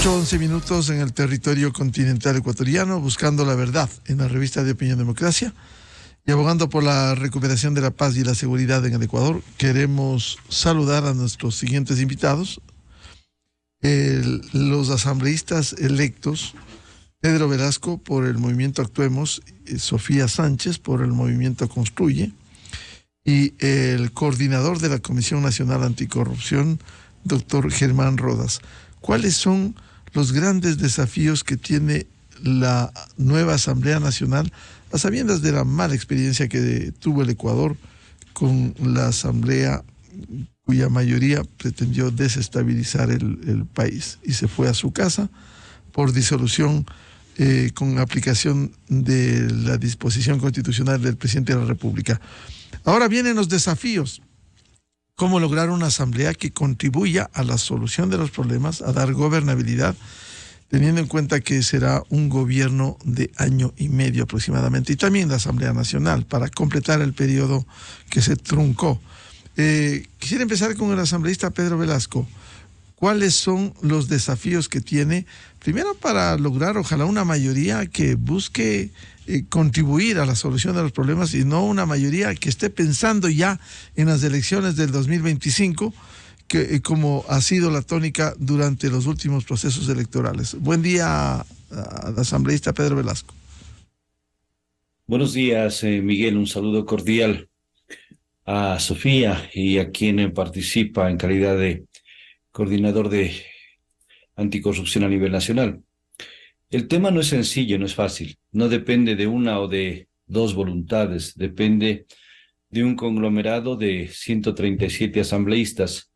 8:11 en el territorio continental ecuatoriano, buscando la verdad en la revista de Opinión Democracia y abogando por la recuperación de la paz y la seguridad en el Ecuador. Queremos saludar a nuestros siguientes invitados, los asambleístas electos: Pedro Velasco por el movimiento Actuemos, Sofía Sánchez por el movimiento Construye, y el coordinador de la Comisión Nacional Anticorrupción, doctor Germán Rodas. ¿Cuáles son los grandes desafíos que tiene la nueva Asamblea Nacional, a sabiendas de la mala experiencia que tuvo el Ecuador con la Asamblea, cuya mayoría pretendió desestabilizar el país y se fue a su casa por disolución con aplicación de la disposición constitucional del presidente de la República? Ahora vienen los desafíos. ¿Cómo lograr una asamblea que contribuya a la solución de los problemas, a dar gobernabilidad, teniendo en cuenta que será un gobierno de año y medio aproximadamente, y también la Asamblea Nacional para completar el periodo que se truncó? Quisiera empezar con el asambleísta Pedro Velasco. ¿Cuáles son los desafíos que tiene, primero, para lograr, ojalá, una mayoría que busque contribuir a la solución de los problemas, y no una mayoría que esté pensando ya en las elecciones del 2025, que como ha sido la tónica durante los últimos procesos electorales? Buen día, al asambleísta Pedro Velasco. Buenos días, Miguel. Un saludo cordial a Sofía y a quien participa en calidad de coordinador de anticorrupción a nivel nacional. El tema no es sencillo, no es fácil, no depende de una o de dos voluntades, depende de un conglomerado de 137 asambleístas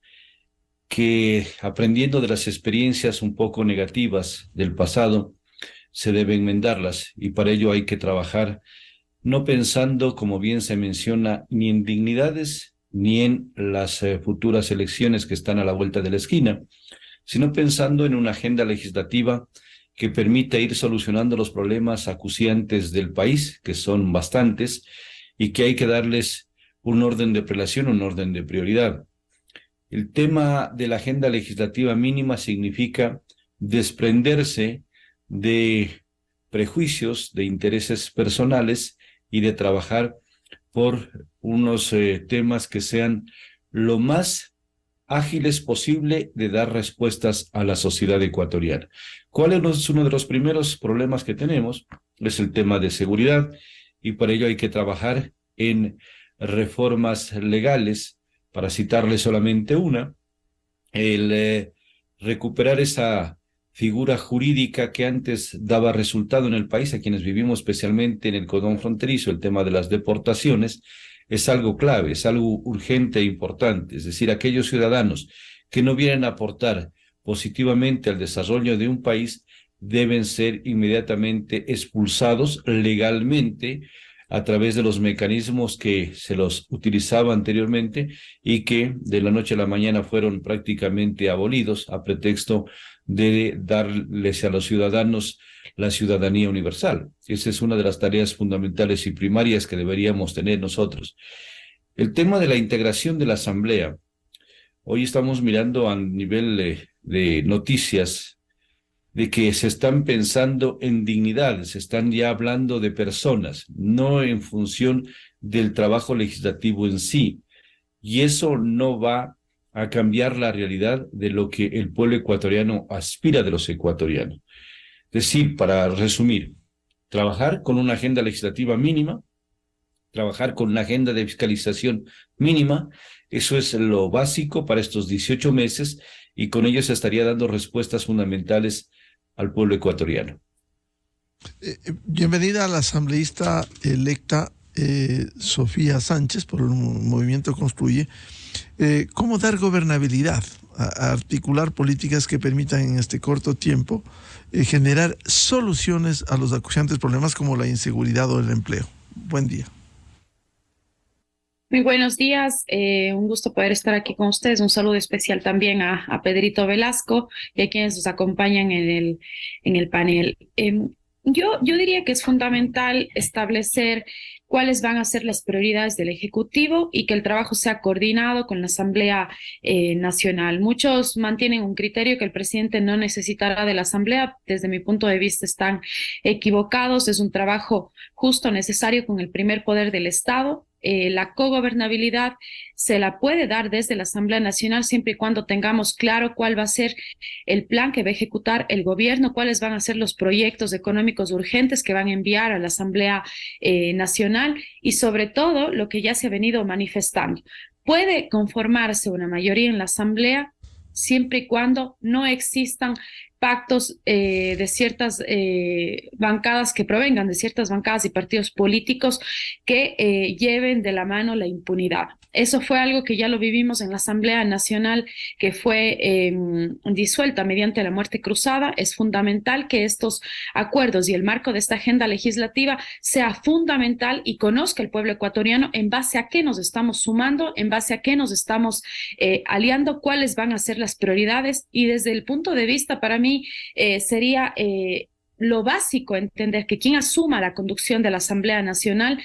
que, aprendiendo de las experiencias un poco negativas del pasado, se debe enmendarlas, y para ello hay que trabajar no pensando, como bien se menciona, ni en dignidades ni en las futuras elecciones que están a la vuelta de la esquina, sino pensando en una agenda legislativa que permita ir solucionando los problemas acuciantes del país, que son bastantes, y que hay que darles un orden de prelación, un orden de prioridad. El tema de la agenda legislativa mínima significa desprenderse de prejuicios, de intereses personales, y de trabajar por unos temas que sean lo más ágiles posible de dar respuestas a la sociedad ecuatoriana. ¿Cuál es uno de los primeros problemas que tenemos? Es el tema de seguridad, y para ello hay que trabajar en reformas legales. Para citarle solamente una, el recuperar esa figura jurídica que antes daba resultado en el país a quienes vivimos especialmente en el cordón fronterizo. El tema de las deportaciones es algo clave, es algo urgente e importante. Es decir, aquellos ciudadanos que no vienen a aportar positivamente al desarrollo de un país deben ser inmediatamente expulsados legalmente a través de los mecanismos que se los utilizaba anteriormente y que de la noche a la mañana fueron prácticamente abolidos a pretexto de darles a los ciudadanos la ciudadanía universal. Esa es una de las tareas fundamentales y primarias que deberíamos tener nosotros. El tema de la integración de la Asamblea. Hoy estamos mirando a nivel de noticias de que se están pensando en dignidad, se están ya hablando de personas, no en función del trabajo legislativo en sí. Y eso no va a cambiar la realidad de lo que el pueblo ecuatoriano aspira de los ecuatorianos. Es decir, para resumir, trabajar con una agenda legislativa mínima, trabajar con una agenda de fiscalización mínima, eso es lo básico para estos 18 meses, y con ello se estaría dando respuestas fundamentales al pueblo ecuatoriano. Bienvenida a la asambleísta electa Sofía Sánchez por el movimiento Construye. ¿Cómo dar gobernabilidad, a articular políticas que permitan en este corto tiempo generar soluciones a los acuciantes problemas como la inseguridad o el empleo? Buen día. Muy buenos días, un gusto poder estar aquí con ustedes. Un saludo especial también a Pedrito Velasco y a quienes nos acompañan en el panel. Yo diría que es fundamental establecer cuáles van a ser las prioridades del Ejecutivo y que el trabajo sea coordinado con la Asamblea Nacional. Muchos mantienen un criterio que el presidente no necesitará de la Asamblea. Desde mi punto de vista están equivocados. Es un trabajo justo, necesario con el primer poder del Estado. La cogobernabilidad se la puede dar desde la Asamblea Nacional siempre y cuando tengamos claro cuál va a ser el plan que va a ejecutar el gobierno, cuáles van a ser los proyectos económicos urgentes que van a enviar a la Asamblea Nacional y sobre todo lo que ya se ha venido manifestando. Puede conformarse una mayoría en la Asamblea siempre y cuando no existan pactos de ciertas bancadas que provengan de ciertas bancadas y partidos políticos que lleven de la mano la impunidad. Eso fue algo que ya lo vivimos en la Asamblea Nacional, que fue disuelta mediante la muerte cruzada. Es fundamental que estos acuerdos y el marco de esta agenda legislativa sea fundamental y conozca el pueblo ecuatoriano en base a qué nos estamos sumando, en base a qué nos estamos aliando, cuáles van a ser las prioridades. Y desde el punto de vista, para mí, sería lo básico entender que quien asuma la conducción de la Asamblea Nacional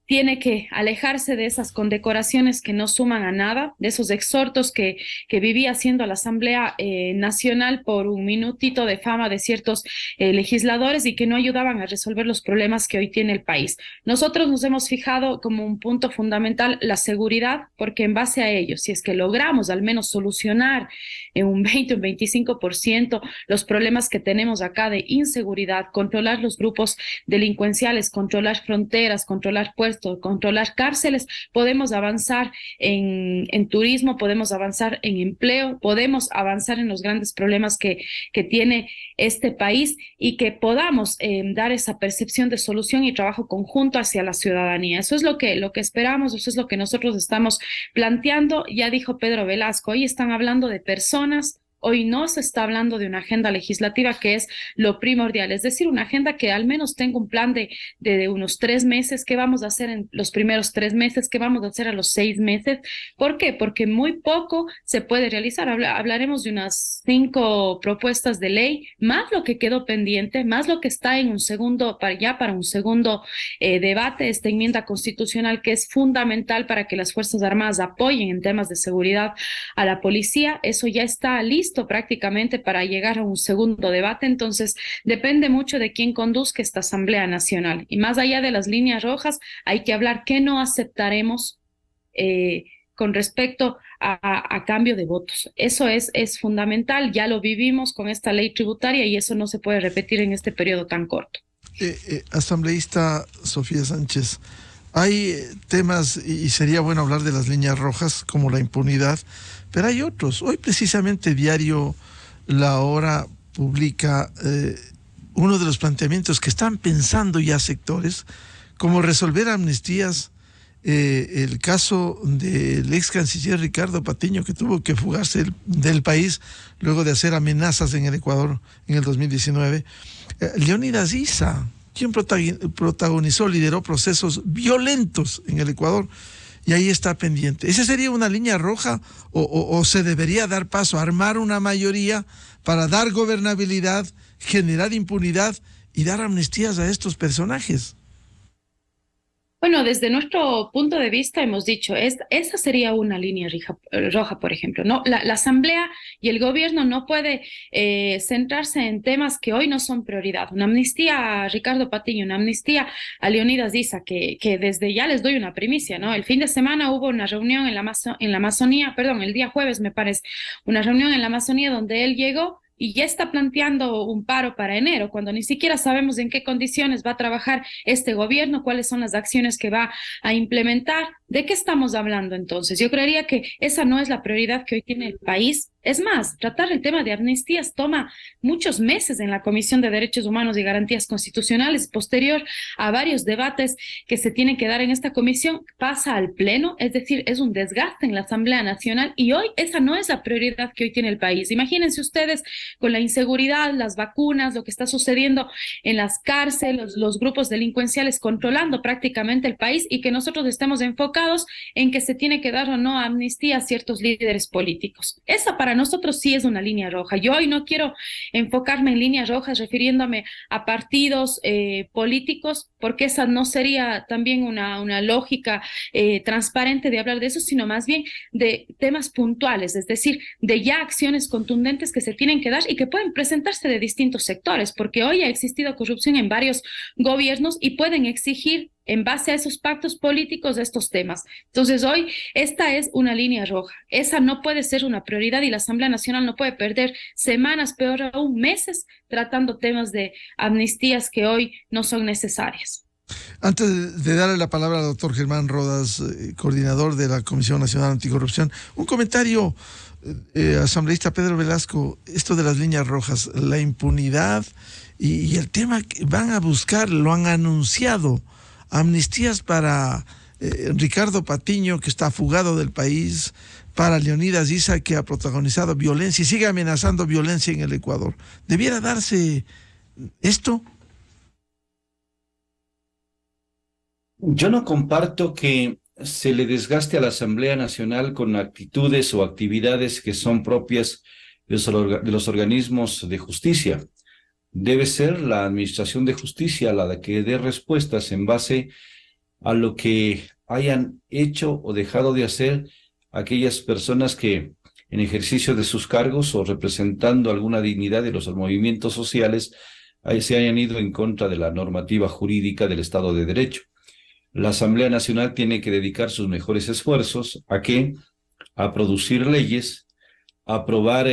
tiene que alejarse de esas condecoraciones que no suman a nada, de esos exhortos que vivía haciendo la Asamblea Nacional por un minutito de fama de ciertos legisladores y que no ayudaban a resolver los problemas que hoy tiene el país. Nosotros nos hemos fijado como un punto fundamental la seguridad, porque en base a ello, si es que logramos al menos solucionar en un 20 o un 25% los problemas que tenemos acá de inseguridad, controlar los grupos delincuenciales, controlar fronteras, controlar puertos, controlar cárceles, podemos avanzar en turismo, podemos avanzar en empleo, podemos avanzar en los grandes problemas que tiene este país y que podamos dar esa percepción de solución y trabajo conjunto hacia la ciudadanía. Eso es lo que esperamos, eso es lo que nosotros estamos planteando. Ya dijo Pedro Velasco, hoy están hablando de personas. Hoy no se está hablando de una agenda legislativa, que es lo primordial, es decir, una agenda que al menos tenga un plan de unos 3 meses, qué vamos a hacer en los primeros 3 meses, qué vamos a hacer a los 6 meses. ¿Por qué? Porque muy poco se puede realizar. Hablaremos de unas 5 propuestas de ley, más lo que quedó pendiente, más lo que está en un segundo, para un segundo debate, esta enmienda constitucional que es fundamental para que las Fuerzas Armadas apoyen en temas de seguridad a la policía. Eso ya está listo prácticamente para llegar a un segundo debate. Entonces depende mucho de quién conduzca esta Asamblea Nacional, y más allá de las líneas rojas hay que hablar qué no aceptaremos con respecto a cambio de votos. Eso es fundamental, ya lo vivimos con esta ley tributaria y eso no se puede repetir en este periodo tan corto. Asambleísta Sofía Sánchez, hay temas, y sería bueno hablar de las líneas rojas como la impunidad, pero hay otros. Hoy precisamente diario La Hora publica uno de los planteamientos que están pensando ya sectores, como resolver amnistías. El caso del ex canciller Ricardo Patiño, que tuvo que fugarse del país luego de hacer amenazas en el Ecuador en el 2019. Leónidas Issa, quien protagonizó, lideró procesos violentos en el Ecuador, y ahí está pendiente. ¿Esa sería una línea roja o se debería dar paso a armar una mayoría para dar gobernabilidad, generar impunidad y dar amnistías a estos personajes? Bueno, desde nuestro punto de vista hemos dicho, esa sería una línea roja, por ejemplo, ¿no? La Asamblea y el gobierno no puede centrarse en temas que hoy no son prioridad. Una amnistía a Ricardo Patiño, una amnistía a Leónidas Issa, que desde ya les doy una primicia, ¿no? El fin de semana hubo una reunión en la Amazonía, perdón, el día jueves me parece, una reunión en la Amazonía donde él llegó y ya está planteando un paro para enero, cuando ni siquiera sabemos en qué condiciones va a trabajar este gobierno, cuáles son las acciones que va a implementar. ¿De qué estamos hablando entonces? Yo creería que esa no es la prioridad que hoy tiene el país. Es más, tratar el tema de amnistías toma muchos meses en la Comisión de Derechos Humanos y Garantías Constitucionales, posterior a varios debates que se tienen que dar en esta comisión, pasa al Pleno, es decir, es un desgaste en la Asamblea Nacional, y hoy esa no es la prioridad que hoy tiene el país. Imagínense ustedes con la inseguridad, las vacunas, lo que está sucediendo en las cárceles, los grupos delincuenciales controlando prácticamente el país, y que nosotros estemos enfocados en que se tiene que dar o no amnistía a ciertos líderes políticos. Esa para para nosotros sí es una línea roja. Yo hoy no quiero enfocarme en líneas rojas refiriéndome a partidos políticos, porque esa no sería también una lógica transparente de hablar de eso, sino más bien de temas puntuales, es decir, de ya acciones contundentes que se tienen que dar y que pueden presentarse de distintos sectores, porque hoy ha existido corrupción en varios gobiernos y pueden exigir en base a esos pactos políticos de estos temas. Entonces, hoy esta es una línea roja. Esa no puede ser una prioridad y la Asamblea Nacional no puede perder semanas, peor aún meses, tratando temas de amnistías que hoy no son necesarias. Antes de darle la palabra al doctor Germán Rodas, coordinador de la Comisión Nacional Anticorrupción, un comentario, asambleísta Pedro Velasco, esto de las líneas rojas, la impunidad y el tema que van a buscar, lo han anunciado, amnistías para Ricardo Patiño, que está fugado del país, para Leonidas Issa, que ha protagonizado violencia y sigue amenazando violencia en el Ecuador. ¿Debiera darse esto? Yo no comparto que se le desgaste a la Asamblea Nacional con actitudes o actividades que son propias de los organismos de justicia. Debe ser la Administración de Justicia la que dé respuestas en base a lo que hayan hecho o dejado de hacer aquellas personas que en ejercicio de sus cargos o representando alguna dignidad de los movimientos sociales se hayan ido en contra de la normativa jurídica del Estado de Derecho. La Asamblea Nacional tiene que dedicar sus mejores esfuerzos ¿a qué? A producir leyes, a aprobar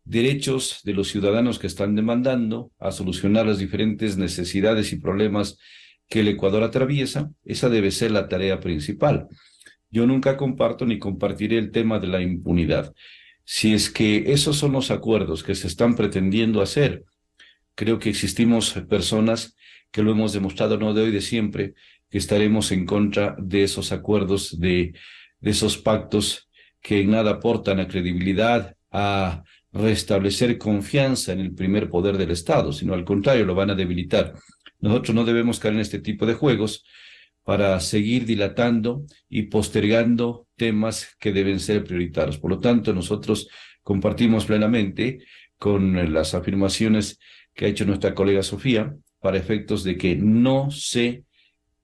derechos de los ciudadanos que están demandando, a solucionar las diferentes necesidades y problemas que el Ecuador atraviesa. Esa debe ser la tarea principal. Yo nunca comparto ni compartiré el tema de la impunidad. Si es que esos son los acuerdos que se están pretendiendo hacer, creo que existimos personas que lo hemos demostrado no de hoy, de siempre, que estaremos en contra de esos acuerdos, de esos pactos que en nada aportan a credibilidad, a restablecer confianza en el primer poder del Estado, sino al contrario, lo van a debilitar. Nosotros no debemos caer en este tipo de juegos para seguir dilatando y postergando temas que deben ser prioritarios. Por lo tanto, nosotros compartimos plenamente con las afirmaciones que ha hecho nuestra colega Sofía, para efectos de que no se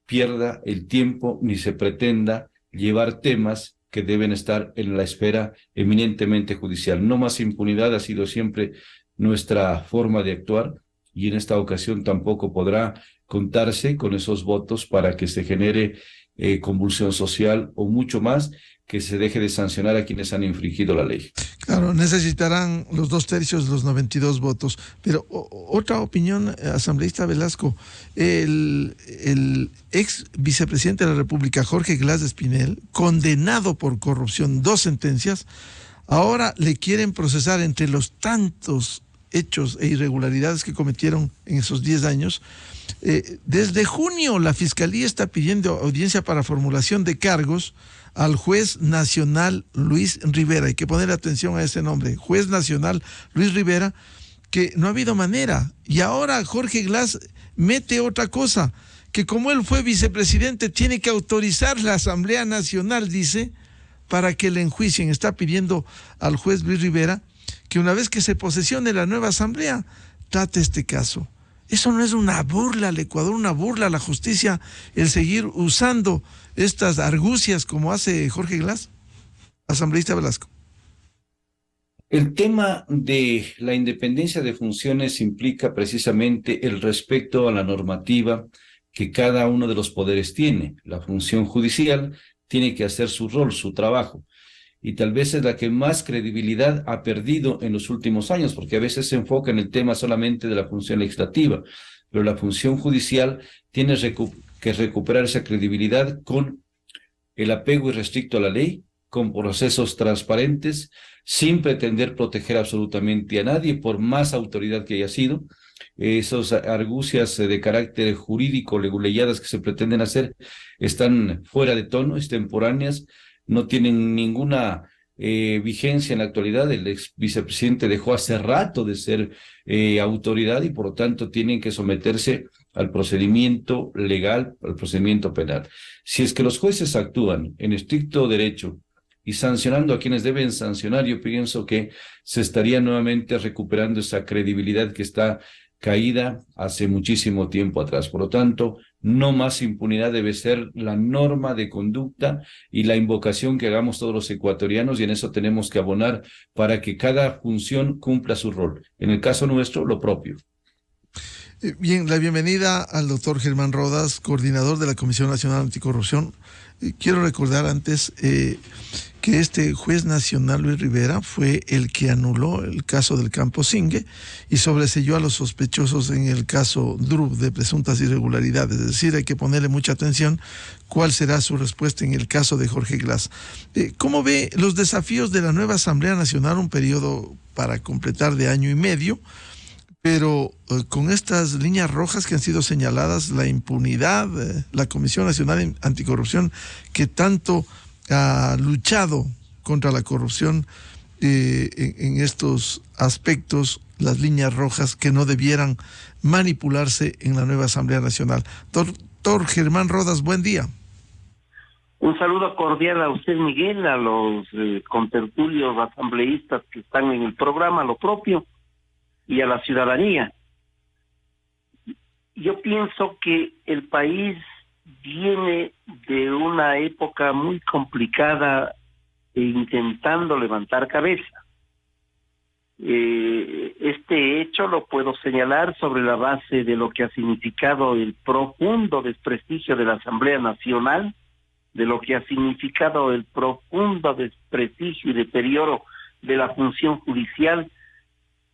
pierda el tiempo ni se pretenda llevar temas que deben estar en la esfera eminentemente judicial. No más impunidad ha sido siempre nuestra forma de actuar y en esta ocasión tampoco podrá contarse con esos votos para que se genere convulsión social o mucho más, que se deje de sancionar a quienes han infringido la ley. Claro, necesitarán los 2/3, los 92 votos. Pero otra opinión, asambleísta Velasco, el ex vicepresidente de la República, Jorge Glass de Espinel, condenado por corrupción, 2 sentencias, ahora le quieren procesar entre los tantos hechos e irregularidades que cometieron en esos 10 años. Desde junio la Fiscalía está pidiendo audiencia para formulación de cargos al juez nacional Luis Rivera. Hay que poner atención a ese nombre, juez nacional Luis Rivera, que no ha habido manera. Y ahora Jorge Glass mete otra cosa, que como él fue vicepresidente, tiene que autorizar la Asamblea Nacional, dice, para que le enjuicien. Está pidiendo al juez Luis Rivera que una vez que se posesione la nueva Asamblea, trate este caso. Eso no es una burla al Ecuador, una burla a la justicia, el seguir usando estas argucias como hace Jorge Glass. Asambleísta Velasco. El tema de la independencia de funciones implica precisamente el respeto a la normativa que cada uno de los poderes tiene. La función judicial tiene que hacer su rol, su trabajo, y tal vez es la que más credibilidad ha perdido en los últimos años, porque a veces se enfoca en el tema solamente de la función legislativa, pero la función judicial tiene que recuperar esa credibilidad con el apego irrestricto a la ley, con procesos transparentes, sin pretender proteger absolutamente a nadie, por más autoridad que haya sido. Esas argucias de carácter jurídico, leguleyadas que se pretenden hacer, están fuera de tono, extemporáneas, no tienen ninguna vigencia en la actualidad. El ex vicepresidente dejó hace rato de ser autoridad y por lo tanto tienen que someterse al procedimiento legal, al procedimiento penal. Si es que los jueces actúan en estricto derecho y sancionando a quienes deben sancionar, yo pienso que se estaría nuevamente recuperando esa credibilidad que está caída hace muchísimo tiempo atrás. Por lo tanto, no más impunidad debe ser la norma de conducta y la invocación que hagamos todos los ecuatorianos, y en eso tenemos que abonar para que cada función cumpla su rol. En el caso nuestro, lo propio. Bien, la bienvenida al doctor Germán Rodas, coordinador de la Comisión Nacional Anticorrupción. Quiero recordar antes que este juez nacional, Luis Rivera, fue el que anuló el caso del Campo Singue y sobreseyó a los sospechosos en el caso DRU de presuntas irregularidades. Es decir, hay que ponerle mucha atención cuál será su respuesta en el caso de Jorge Glass. ¿Cómo ve los desafíos de la nueva Asamblea Nacional, un periodo para completar de año y medio? Pero con estas líneas rojas que han sido señaladas, la impunidad, la Comisión Nacional Anticorrupción, que tanto ha luchado contra la corrupción en estos aspectos, las líneas rojas que no debieran manipularse en la nueva Asamblea Nacional. Doctor Germán Rodas, buen día. Un saludo cordial a usted, Miguel, a los contertulios asambleístas que están en el programa, lo propio, y a la ciudadanía. Yo pienso que el país viene de una época muy complicada intentando levantar cabeza. Este hecho lo puedo señalar sobre la base de lo que ha significado el profundo desprestigio de la Asamblea Nacional, de lo que ha significado el profundo desprestigio y deterioro de la función judicial,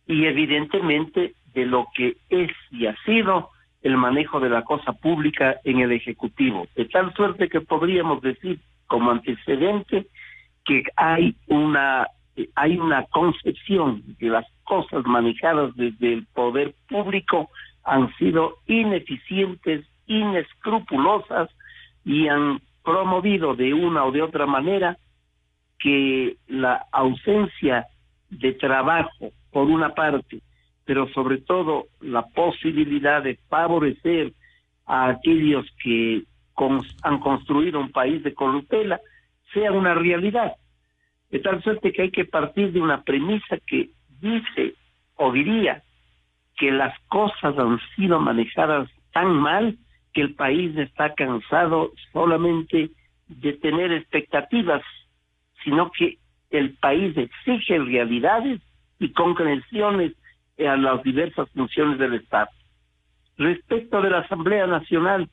y evidentemente de lo que es y ha sido el manejo de la cosa pública en el Ejecutivo, de tal suerte que podríamos decir como antecedente que hay una concepción de las cosas manejadas desde el poder público han sido ineficientes, inescrupulosas y han promovido de una o de otra manera que la ausencia de trabajo por una parte, pero sobre todo la posibilidad de favorecer a aquellos que han construido un país de corruptela, sea una realidad. De tal suerte que hay que partir de una premisa que dice o diría que las cosas han sido manejadas tan mal que el país está cansado solamente de tener expectativas, sino que el país exige realidades y concreciones a las diversas funciones del Estado. Respecto de la Asamblea Nacional,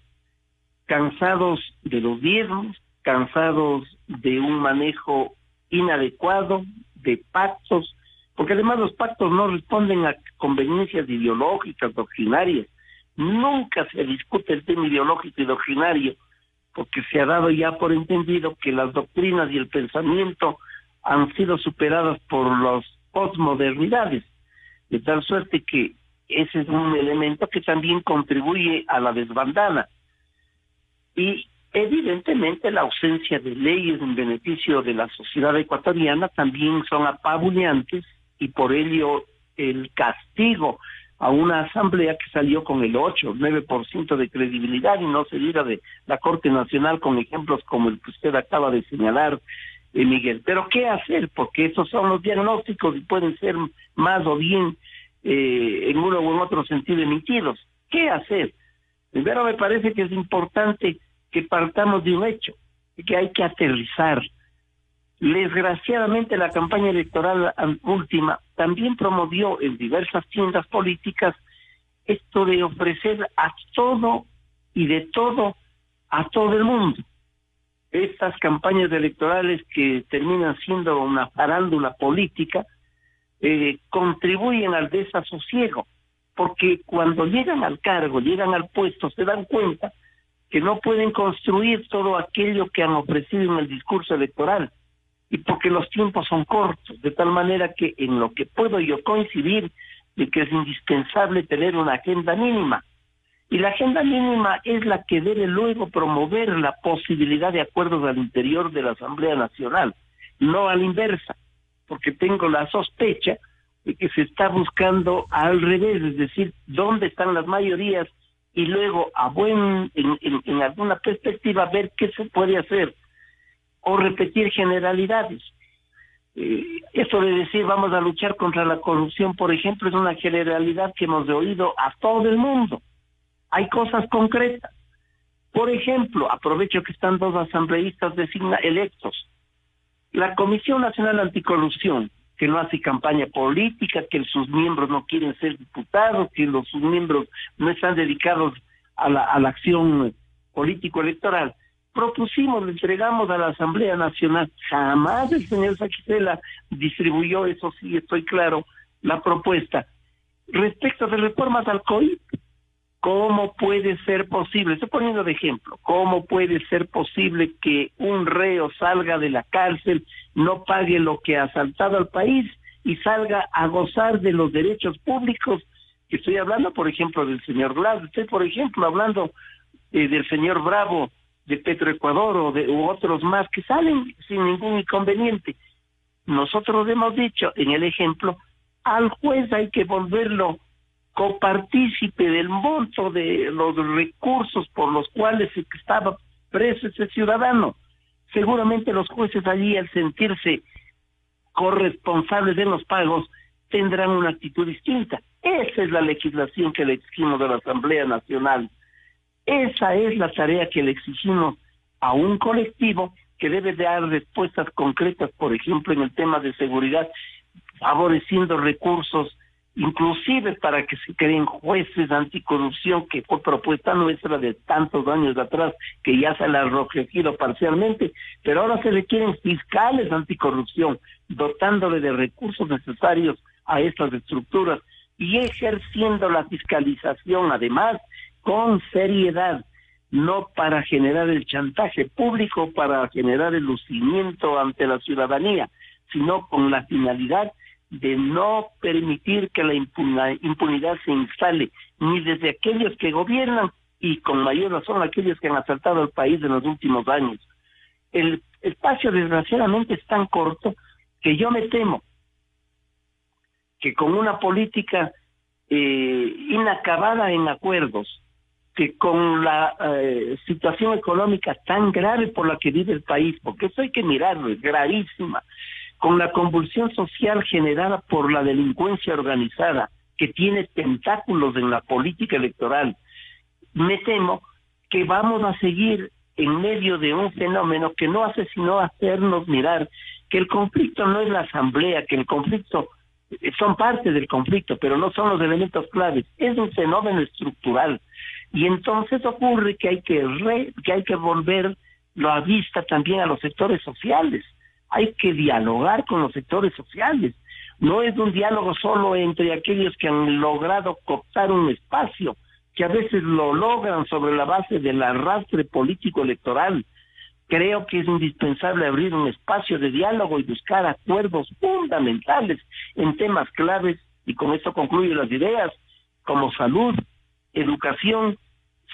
cansados de los diezmos, cansados de un manejo inadecuado, de pactos, porque además los pactos no responden a conveniencias ideológicas, doctrinarias. Nunca se discute el tema ideológico y doctrinario, porque se ha dado ya por entendido que las doctrinas y el pensamiento han sido superadas por las posmodernidades, de tal suerte que ese es un elemento que también contribuye a la desbandada. Y evidentemente la ausencia de leyes en beneficio de la sociedad ecuatoriana también son apabullantes, y por ello el castigo a una asamblea que salió con el 8, 9% de credibilidad, y no se diga de la Corte Nacional con ejemplos como el que usted acaba de señalar, Miguel. Pero ¿qué hacer? Porque esos son los diagnósticos y pueden ser más o bien en uno o en otro sentido emitidos. ¿Qué hacer? Primero, me parece que es importante que partamos de un hecho, que hay que aterrizar. Desgraciadamente la campaña electoral última también promovió en diversas tiendas políticas esto de ofrecer a todo y de todo a todo el mundo. Estas campañas electorales que terminan siendo una farándula política contribuyen al desasosiego, porque cuando llegan al cargo, llegan al puesto, se dan cuenta que no pueden construir todo aquello que han ofrecido en el discurso electoral, y porque los tiempos son cortos, de tal manera que en lo que puedo yo coincidir de que es indispensable tener una agenda mínima, y la agenda mínima es la que debe luego promover la posibilidad de acuerdos al interior de la Asamblea Nacional, no a la inversa, porque tengo la sospecha de que se está buscando al revés, es decir, dónde están las mayorías, y luego en alguna perspectiva ver qué se puede hacer. o repetir generalidades. Eso de decir vamos a luchar contra la corrupción, por ejemplo, es una generalidad que hemos oído a todo el mundo. Hay cosas concretas. Por ejemplo, aprovecho que están dos asambleístas electos. La Comisión Nacional Anticorrupción, que no hace campaña política, que sus miembros no quieren ser diputados, que sus miembros no están dedicados a la acción político-electoral. Propusimos, le entregamos a la Asamblea Nacional, jamás el señor Saquicela distribuyó, eso sí, estoy claro, la propuesta. Respecto de reformas al COIP, ¿cómo puede ser posible? Estoy poniendo de ejemplo, ¿cómo puede ser posible que un reo salga de la cárcel, no pague lo que ha asaltado al país y salga a gozar de los derechos públicos? Que estoy hablando, por ejemplo, del señor Glass, estoy, por ejemplo, hablando del señor Bravo, de Petroecuador u otros más que salen sin ningún inconveniente. Nosotros hemos dicho en el ejemplo, al juez hay que volverlo copartícipe del monto de los recursos por los cuales estaba preso ese ciudadano. Seguramente los jueces allí, al sentirse corresponsables de los pagos, tendrán una actitud distinta. Esa es la legislación que le exigimos a la Asamblea Nacional. Esa es la tarea que le exigimos a un colectivo que debe dar respuestas concretas, por ejemplo, en el tema de seguridad, favoreciendo recursos, inclusive para que se creen jueces anticorrupción, que fue propuesta nuestra de tantos años atrás, que ya se la ha recogido parcialmente, pero ahora se requieren fiscales anticorrupción, dotándole de recursos necesarios a estas estructuras y ejerciendo la fiscalización, además, con seriedad, no para generar el chantaje público, para generar el lucimiento ante la ciudadanía, sino con la finalidad de no permitir que la impunidad se instale, ni desde aquellos que gobiernan, y con mayor razón aquellos que han asaltado al país en los últimos años. El espacio, desgraciadamente, es tan corto que yo me temo que con una política inacabada en acuerdos, que con la situación económica tan grave por la que vive el país, porque eso hay que mirarlo, es gravísima, con la convulsión social generada por la delincuencia organizada, que tiene tentáculos en la política electoral, me temo que vamos a seguir en medio de un fenómeno que no hace sino hacernos mirar que el conflicto no es la asamblea, que el conflicto son parte del conflicto, pero no son los elementos claves, es un fenómeno estructural. Y entonces ocurre que hay que volver la vista también a los sectores sociales. Hay que dialogar con los sectores sociales. No es un diálogo solo entre aquellos que han logrado cooptar un espacio, que a veces lo logran sobre la base del arrastre político electoral. Creo que es indispensable abrir un espacio de diálogo y buscar acuerdos fundamentales en temas claves, y con esto concluyo las ideas, como salud, educación,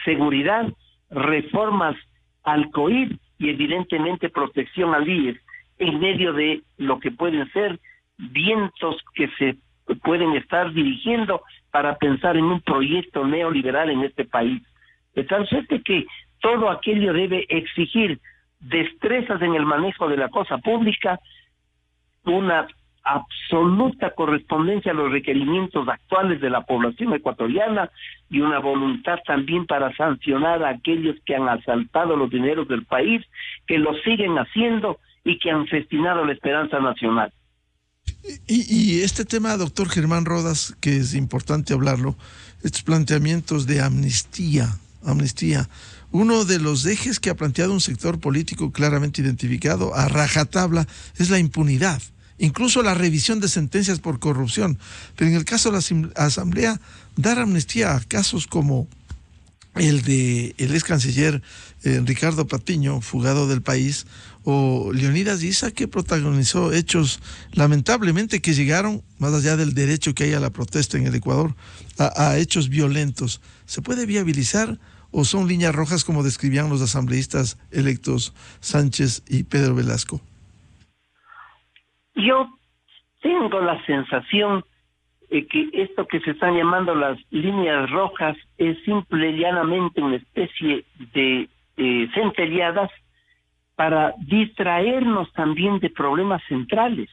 seguridad, reformas al COIP y evidentemente protección al IES, en medio de lo que pueden ser vientos que se pueden estar dirigiendo para pensar en un proyecto neoliberal en este país. De tal suerte que todo aquello debe exigir destrezas en el manejo de la cosa pública, una absoluta correspondencia a los requerimientos actuales de la población ecuatoriana y una voluntad también para sancionar a aquellos que han asaltado los dineros del país, que lo siguen haciendo y que han festinado la esperanza nacional. Y este tema, doctor Germán Rodas, que es importante hablarlo, estos planteamientos de amnistía, uno de los ejes que ha planteado un sector político claramente identificado a rajatabla es la impunidad, incluso la revisión de sentencias por corrupción. Pero en el caso de la Asamblea, dar amnistía a casos como el de el ex canciller Ricardo Patiño, fugado del país, o Leonidas Issa, que protagonizó hechos lamentablemente que llegaron, más allá del derecho que hay a la protesta en el Ecuador, a hechos violentos. ¿Se puede viabilizar o son líneas rojas como describían los asambleístas electos Sánchez y Pedro Velasco? Yo tengo la sensación que esto que se están llamando las líneas rojas es simple y llanamente una especie de centelleadas para distraernos también de problemas centrales.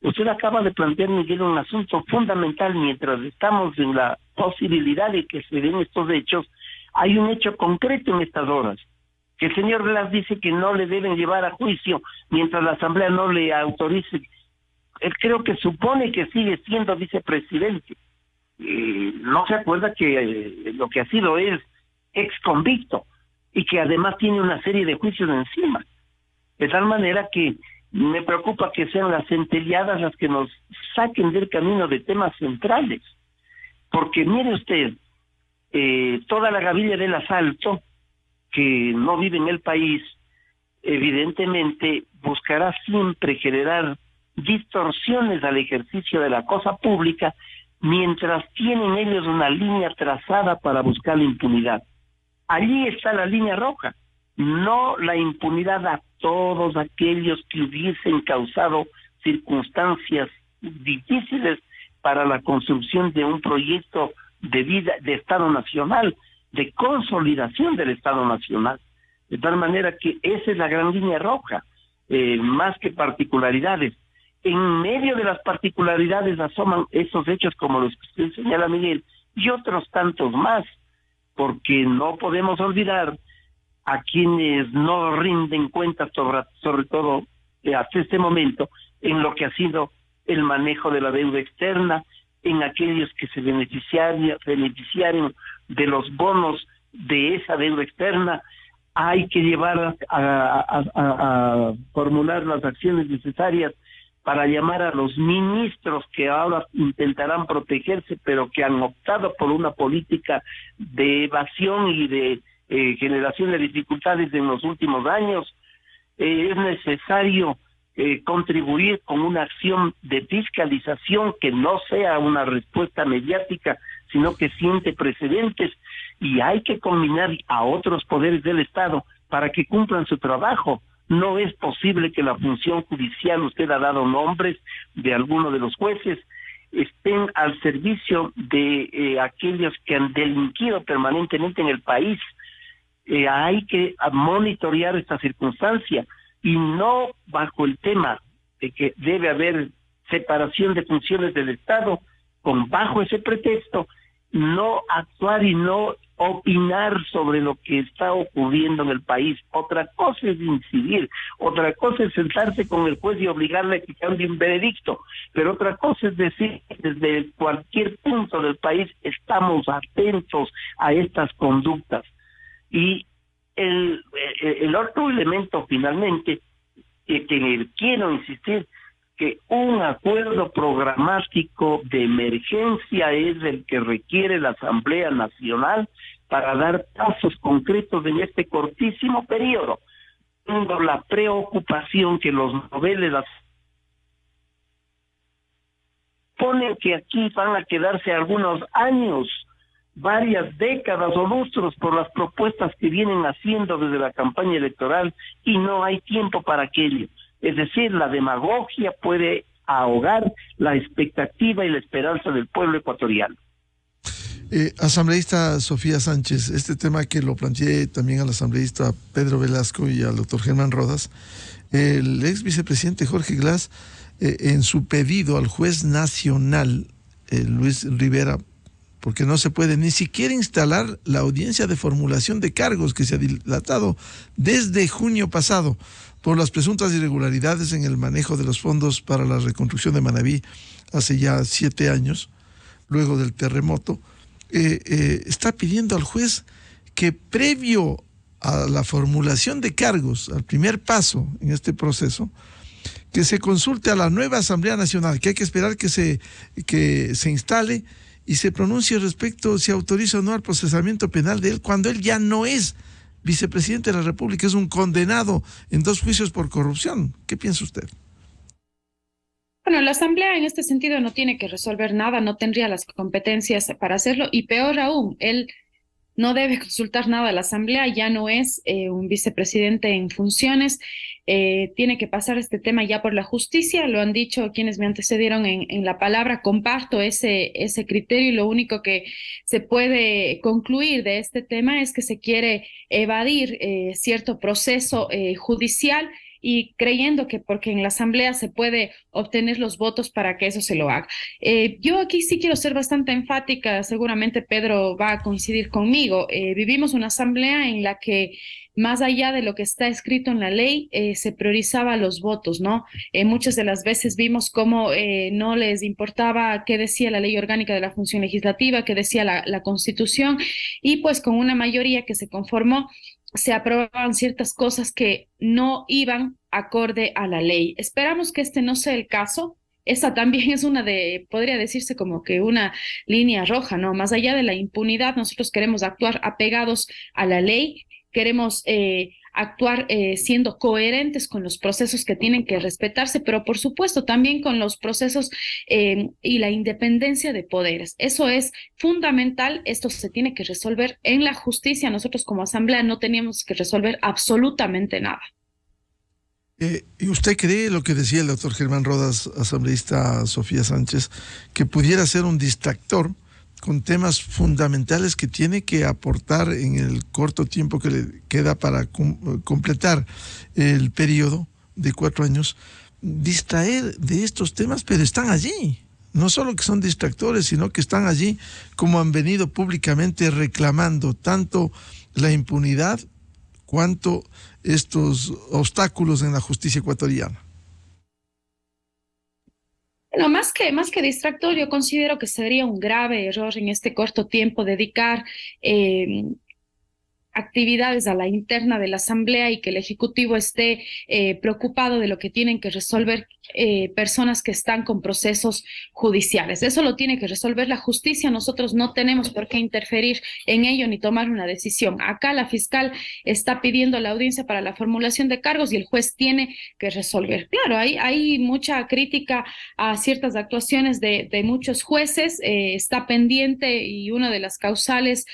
Usted acaba de plantear, Miguel, un asunto fundamental. Mientras estamos en la posibilidad de que se den estos hechos, hay un hecho concreto en estas horas, que el señor Glass dice que no le deben llevar a juicio mientras la Asamblea no le autorice. Él creo que supone que sigue siendo vicepresidente. No se acuerda que lo que ha sido es ex convicto y que además tiene una serie de juicios encima. De tal manera que me preocupa que sean las centelleadas las que nos saquen del camino de temas centrales. Porque mire usted, toda la gavilla del asalto que no vive en el país, evidentemente buscará siempre generar distorsiones al ejercicio de la cosa pública, mientras tienen ellos una línea trazada para buscar la impunidad. Allí está la línea roja, no la impunidad a todos aquellos que hubiesen causado circunstancias difíciles para la construcción de un proyecto de vida, de Estado Nacional, de consolidación del Estado Nacional. De tal manera que esa es la gran línea roja, más que particularidades. En medio de las particularidades asoman esos hechos como los que usted señala, Miguel, y otros tantos más, porque no podemos olvidar a quienes no rinden cuentas, sobre todo hasta este momento, en lo que ha sido el manejo de la deuda externa, en aquellos que se beneficiaron de los bonos de esa deuda externa. Hay que llevar a formular las acciones necesarias para llamar a los ministros que ahora intentarán protegerse, pero que han optado por una política de evasión y de generación de dificultades en los últimos años. Es necesario contribuir con una acción de fiscalización que no sea una respuesta mediática, sino que siente precedentes, y hay que combinar a otros poderes del Estado para que cumplan su trabajo. No es posible que la función judicial, usted ha dado nombres de algunos de los jueces, estén al servicio de aquellos que han delinquido permanentemente en el país. Hay que monitorear esta circunstancia y no bajo el tema de que debe haber separación de funciones del Estado, bajo ese pretexto, no actuar y no opinar sobre lo que está ocurriendo en el país. Otra cosa es incidir, otra cosa es sentarse con el juez y obligarle a que cambie un veredicto, pero otra cosa es decir, desde cualquier punto del país estamos atentos a estas conductas. Y el otro elemento finalmente, que quiero insistir, que un acuerdo programático de emergencia es el que requiere la Asamblea Nacional para dar pasos concretos en este cortísimo periodo. Tengo la preocupación que los noveles ponen que aquí van a quedarse algunos años, varias décadas o lustros por las propuestas que vienen haciendo desde la campaña electoral, y no hay tiempo para aquello. Es decir, la demagogia puede ahogar la expectativa y la esperanza del pueblo ecuatoriano. Asambleísta Sofía Sánchez, este tema que lo planteé también al asambleísta Pedro Velasco y al doctor Germán Rodas, el ex vicepresidente Jorge Glass, en su pedido al juez nacional, Luis Rivera, porque no se puede ni siquiera instalar la audiencia de formulación de cargos que se ha dilatado desde junio pasado por las presuntas irregularidades en el manejo de los fondos para la reconstrucción de Manabí hace ya 7 años, luego del terremoto. Está pidiendo al juez que previo a la formulación de cargos, al primer paso en este proceso, que se consulte a la nueva Asamblea Nacional, que hay que esperar que se instale y se pronuncie respecto si autoriza o no al procesamiento penal de él, cuando él ya no es vicepresidente de la República, es un condenado en 2 juicios por corrupción. ¿Qué piensa usted? Bueno, la Asamblea en este sentido no tiene que resolver nada, no tendría las competencias para hacerlo, y peor aún, él no debe consultar nada a la Asamblea, ya no es un vicepresidente en funciones, tiene que pasar este tema ya por la justicia, lo han dicho quienes me antecedieron en la palabra, comparto ese criterio y lo único que se puede concluir de este tema es que se quiere evadir cierto proceso judicial y creyendo que porque en la Asamblea se puede obtener los votos para que eso se lo haga. Yo aquí sí quiero ser bastante enfática, seguramente Pedro va a coincidir conmigo. Vivimos una Asamblea en la que más allá de lo que está escrito en la ley, se priorizaba los votos, ¿no? Muchas de las veces vimos cómo no les importaba qué decía la ley orgánica de la función legislativa, qué decía la Constitución, y pues con una mayoría que se conformó, se aprobaban ciertas cosas que no iban acorde a la ley. Esperamos que este no sea el caso. Esa también es una podría decirse como que una línea roja, ¿no? Más allá de la impunidad, nosotros queremos actuar apegados a la ley, queremos actuar siendo coherentes con los procesos que tienen que respetarse, pero por supuesto también con los procesos y la independencia de poderes. Eso es fundamental, esto se tiene que resolver en la justicia. Nosotros como Asamblea no teníamos que resolver absolutamente nada. ¿Y usted cree lo que decía el doctor Germán Rodas, asambleísta Sofía Sánchez, que pudiera ser un distractor con temas fundamentales que tiene que aportar en el corto tiempo que le queda para completar el periodo de 4 años, distraer de estos temas, pero están allí? No solo que son distractores, sino que están allí como han venido públicamente reclamando tanto la impunidad cuanto estos obstáculos en la justicia ecuatoriana. Bueno, más que distractor, yo considero que sería un grave error en este corto tiempo dedicar actividades a la interna de la Asamblea y que el Ejecutivo esté preocupado de lo que tienen que resolver personas que están con procesos judiciales. Eso lo tiene que resolver la justicia. Nosotros no tenemos por qué interferir en ello ni tomar una decisión. Acá la fiscal está pidiendo la audiencia para la formulación de cargos y el juez tiene que resolver. Claro, hay mucha crítica a ciertas actuaciones de muchos jueces. Está pendiente y una de las causales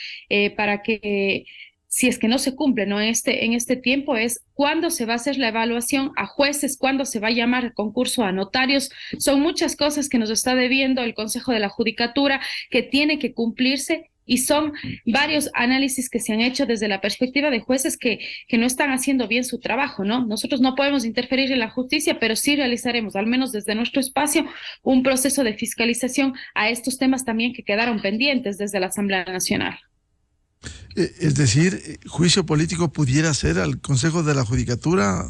para que si es que no se cumple, ¿no? En este tiempo es cuándo se va a hacer la evaluación a jueces, cuándo se va a llamar el concurso a notarios. Son muchas cosas que nos está debiendo el Consejo de la Judicatura que tiene que cumplirse y son varios análisis que se han hecho desde la perspectiva de jueces que no están haciendo bien su trabajo, ¿no? Nosotros no podemos interferir en la justicia, pero sí realizaremos, al menos desde nuestro espacio, un proceso de fiscalización a estos temas también que quedaron pendientes desde la Asamblea Nacional. Es decir, juicio político pudiera ser al Consejo de la Judicatura,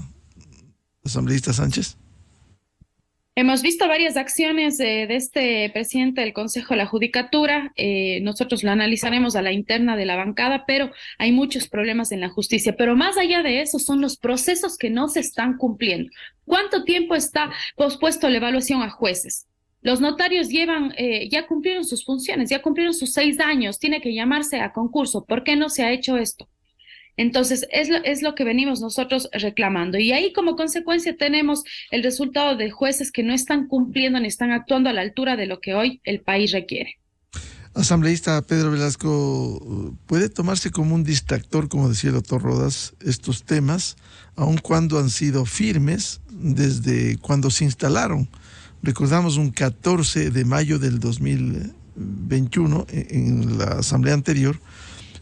asambleísta Sánchez. Hemos visto varias acciones de este presidente del Consejo de la Judicatura. Nosotros lo analizaremos a la interna de la bancada, pero hay muchos problemas en la justicia. Pero más allá de eso son los procesos que no se están cumpliendo. ¿Cuánto tiempo está pospuesto la evaluación a jueces? Los notarios ya cumplieron sus funciones, ya cumplieron sus 6 años, tiene que llamarse a concurso. ¿Por qué no se ha hecho esto? Entonces, es lo que venimos nosotros reclamando. Y ahí como consecuencia tenemos el resultado de jueces que no están cumpliendo ni están actuando a la altura de lo que hoy el país requiere. Asambleísta Pedro Velasco, ¿puede tomarse como un distractor, como decía el doctor Rodas, estos temas, aun cuando han sido firmes desde cuando se instalaron? Recordamos un 14 de mayo del 2021, en la asamblea anterior,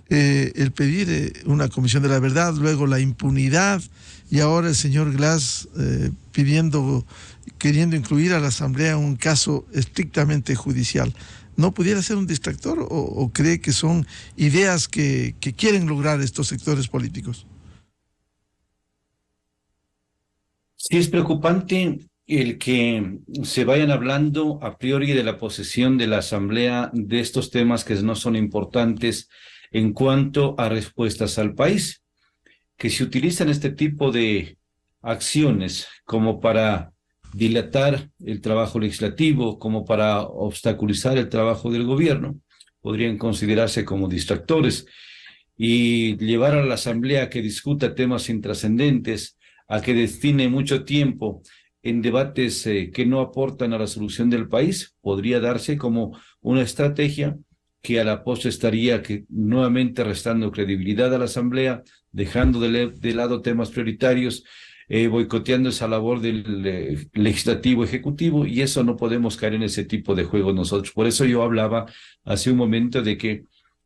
el pedir una comisión de la verdad, luego la impunidad, y ahora el señor Glass queriendo incluir a la asamblea en un caso estrictamente judicial. ¿No pudiera ser un distractor o cree que son ideas que quieren lograr estos sectores políticos? Sí, es preocupante el que se vayan hablando a priori de la posesión de la Asamblea de estos temas que no son importantes en cuanto a respuestas al país, que se utilizan este tipo de acciones como para dilatar el trabajo legislativo, como para obstaculizar el trabajo del gobierno, podrían considerarse como distractores, y llevar a la Asamblea a que discuta temas intrascendentes, a que destine mucho tiempo en debates que no aportan a la solución del país, podría darse como una estrategia que a la postre estaría nuevamente restando credibilidad a la Asamblea, dejando de lado temas prioritarios, boicoteando esa labor del legislativo ejecutivo, y eso no podemos caer en ese tipo de juego nosotros. Por eso yo hablaba hace un momento de que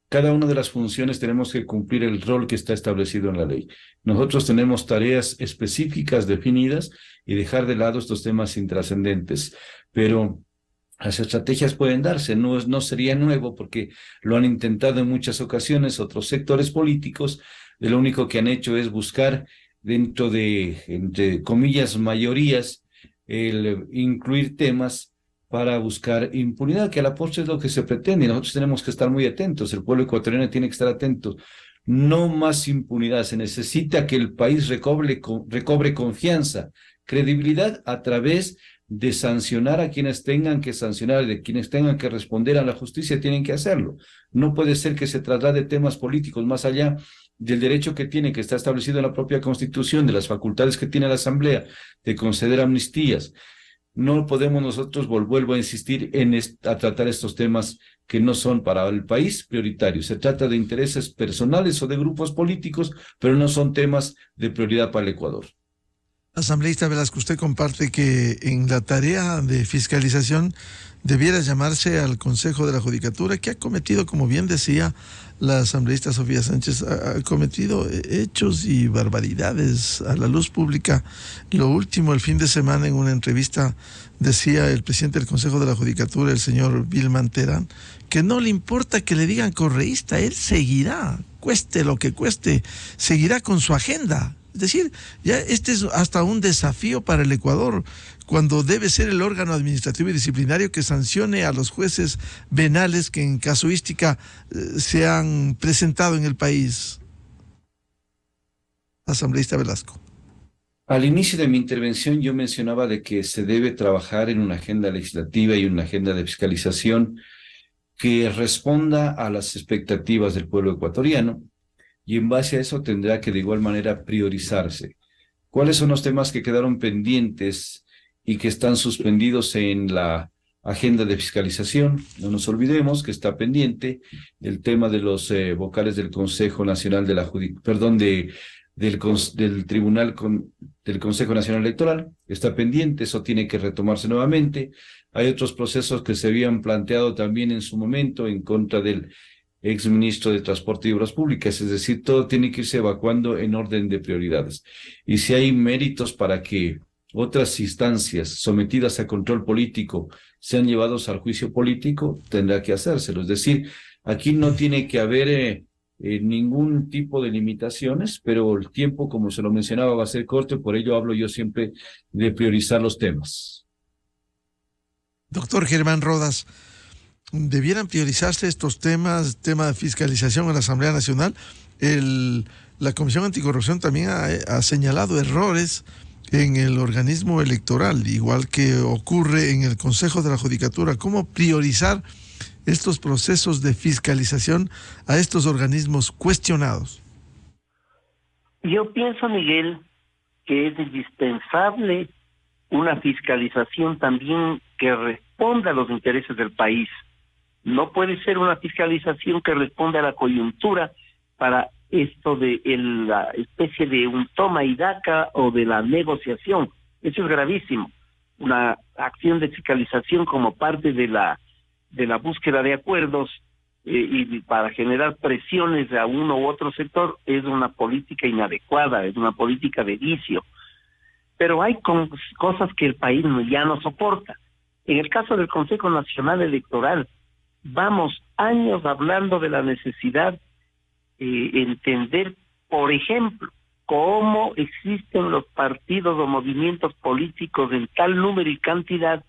cada una de las funciones tenemos que cumplir el rol que está establecido en la ley. Nosotros tenemos tareas específicas definidas y dejar de lado estos temas intrascendentes, pero las estrategias pueden darse, no sería nuevo porque lo han intentado en muchas ocasiones otros sectores políticos. Lo único que han hecho es buscar dentro de, entre comillas, mayorías, el incluir temas para buscar impunidad, que a la postre es lo que se pretende, y nosotros tenemos que estar muy atentos, el pueblo ecuatoriano tiene que estar atento. No más impunidad, se necesita que el país recobre confianza, credibilidad a través de sancionar a quienes tengan que sancionar, de quienes tengan que responder a la justicia, tienen que hacerlo. No puede ser que se traslade temas políticos más allá del derecho que tiene, que está establecido en la propia Constitución, de las facultades que tiene la Asamblea, de conceder amnistías. No podemos nosotros, vuelvo a insistir, a tratar estos temas que no son para el país prioritarios. Se trata de intereses personales o de grupos políticos, pero no son temas de prioridad para el Ecuador. Asambleísta Velasco, usted comparte que en la tarea de fiscalización debiera llamarse al Consejo de la Judicatura, que ha cometido, como bien decía la asambleísta Sofía Sánchez, ha cometido hechos y barbaridades a la luz pública. Lo último, el fin de semana, en una entrevista, decía el presidente del Consejo de la Judicatura, el señor Vilman Terán, que no le importa que le digan correísta, él seguirá, cueste lo que cueste, seguirá con su agenda. Es decir, ya este es hasta un desafío para el Ecuador, cuando debe ser el órgano administrativo y disciplinario que sancione a los jueces venales que en casuística se han presentado en el país. Asambleísta Velasco. Al inicio de mi intervención yo mencionaba de que se debe trabajar en una agenda legislativa y una agenda de fiscalización que responda a las expectativas del pueblo ecuatoriano, y en base a eso tendrá que de igual manera priorizarse. ¿Cuáles son los temas que quedaron pendientes y que están suspendidos en la agenda de fiscalización? No nos olvidemos que está pendiente el tema de los vocales del Consejo Nacional de la del Tribunal del Consejo Nacional Electoral. Está pendiente, eso tiene que retomarse nuevamente. Hay otros procesos que se habían planteado también en su momento en contra del exministro de Transporte y Obras Públicas, es decir, todo tiene que irse evacuando en orden de prioridades. Y si hay méritos para que otras instancias sometidas a control político sean llevados al juicio político, tendrá que hacérselo. Es decir, aquí no tiene que haber ningún tipo de limitaciones, pero el tiempo, como se lo mencionaba, va a ser corto, por ello hablo yo siempre de priorizar los temas. Doctor Germán Rodas, ¿debieran priorizarse estos temas, tema de fiscalización en la Asamblea Nacional? La Comisión Anticorrupción también ha señalado errores en el organismo electoral, igual que ocurre en el Consejo de la Judicatura. ¿Cómo priorizar estos procesos de fiscalización a estos organismos cuestionados? Yo pienso, Miguel, que es indispensable una fiscalización también que responda a los intereses del país. No puede ser una fiscalización que responda a la coyuntura para esto de la especie de un toma y daca o de la negociación. Eso es gravísimo. Una acción de fiscalización como parte de la búsqueda de acuerdos y para generar presiones a uno u otro sector es una política inadecuada, es una política de vicio. Pero hay cosas que el país ya no soporta. En el caso del Consejo Nacional Electoral, vamos años hablando de la necesidad de entender, por ejemplo, cómo existen los partidos o movimientos políticos en tal número y cantidad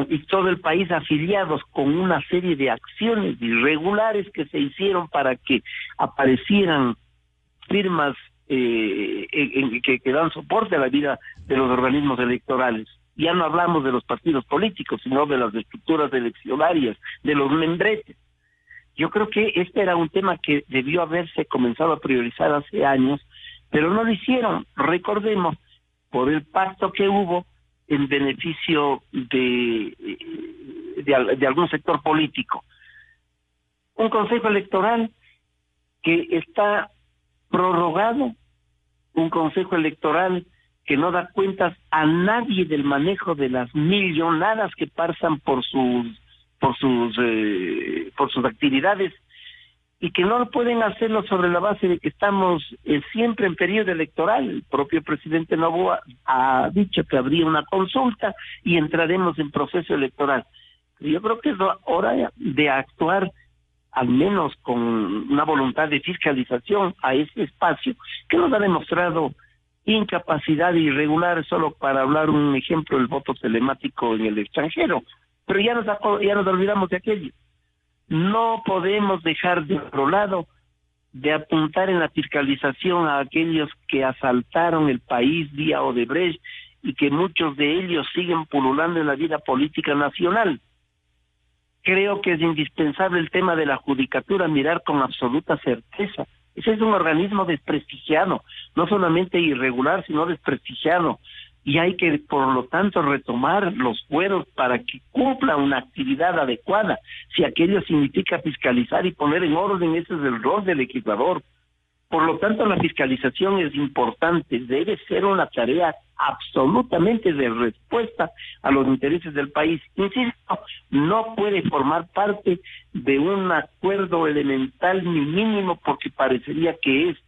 y todo el país afiliados con una serie de acciones irregulares que se hicieron para que aparecieran firmas que dan soporte a la vida de los organismos electorales. Ya no hablamos de los partidos políticos, sino de las estructuras eleccionarias, de los membretes. Yo creo que este era un tema que debió haberse comenzado a priorizar hace años, pero no lo hicieron. Recordemos, por el pacto que hubo en beneficio de algún sector político. un consejo electoral que está prorrogado, un consejo electoral que no da cuentas a nadie del manejo de las millonadas que pasan por sus actividades, y que no pueden hacerlo sobre la base de que estamos siempre en periodo electoral. El propio presidente Noboa ha dicho que habría una consulta y entraremos en proceso electoral. Yo creo que es hora de actuar al menos con una voluntad de fiscalización a ese espacio que nos ha demostrado incapacidad irregular. Solo para hablar un ejemplo, el voto telemático en el extranjero, pero ya nos olvidamos de aquello. No podemos dejar de otro lado de apuntar en la fiscalización a aquellos que asaltaron el país vía Odebrecht y que muchos de ellos siguen pululando en la vida política nacional. Creo que es indispensable el tema de la judicatura mirar con absoluta certeza. Ese es un organismo desprestigiado, no solamente irregular, sino desprestigiado. Y hay que, por lo tanto, retomar los fueros para que cumpla una actividad adecuada. Si aquello significa fiscalizar y poner en orden, ese es el rol del legislador. Por lo tanto, la fiscalización es importante, debe ser una tarea absolutamente de respuesta a los intereses del país. Insisto, no puede formar parte de un acuerdo elemental ni mínimo, porque parecería que es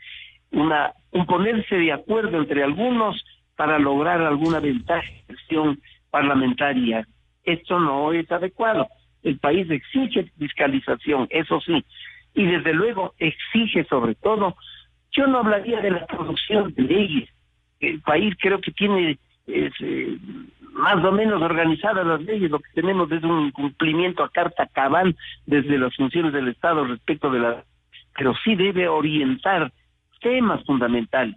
un ponerse de acuerdo entre algunos para lograr alguna ventaja de acción parlamentaria. Esto no es adecuado. El país exige fiscalización, eso sí, y desde luego exige sobre todo, yo no hablaría de la producción de leyes. El país creo que tiene más o menos organizadas las leyes. Lo que tenemos es un incumplimiento a carta cabal desde las funciones del Estado respecto de la... Pero sí debe orientar temas fundamentales.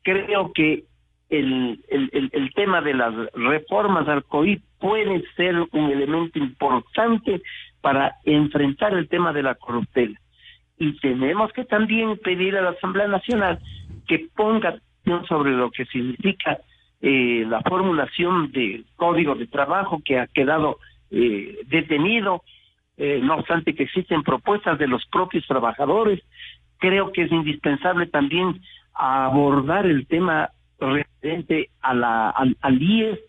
Creo que el tema de las reformas al COVID puede ser un elemento importante para enfrentar el tema de la corruptela. Y tenemos que también pedir a la Asamblea Nacional que ponga atención sobre lo que significa la formulación del Código de Trabajo, que ha quedado detenido, no obstante que existen propuestas de los propios trabajadores. Creo que es indispensable también abordar el tema referente al IES.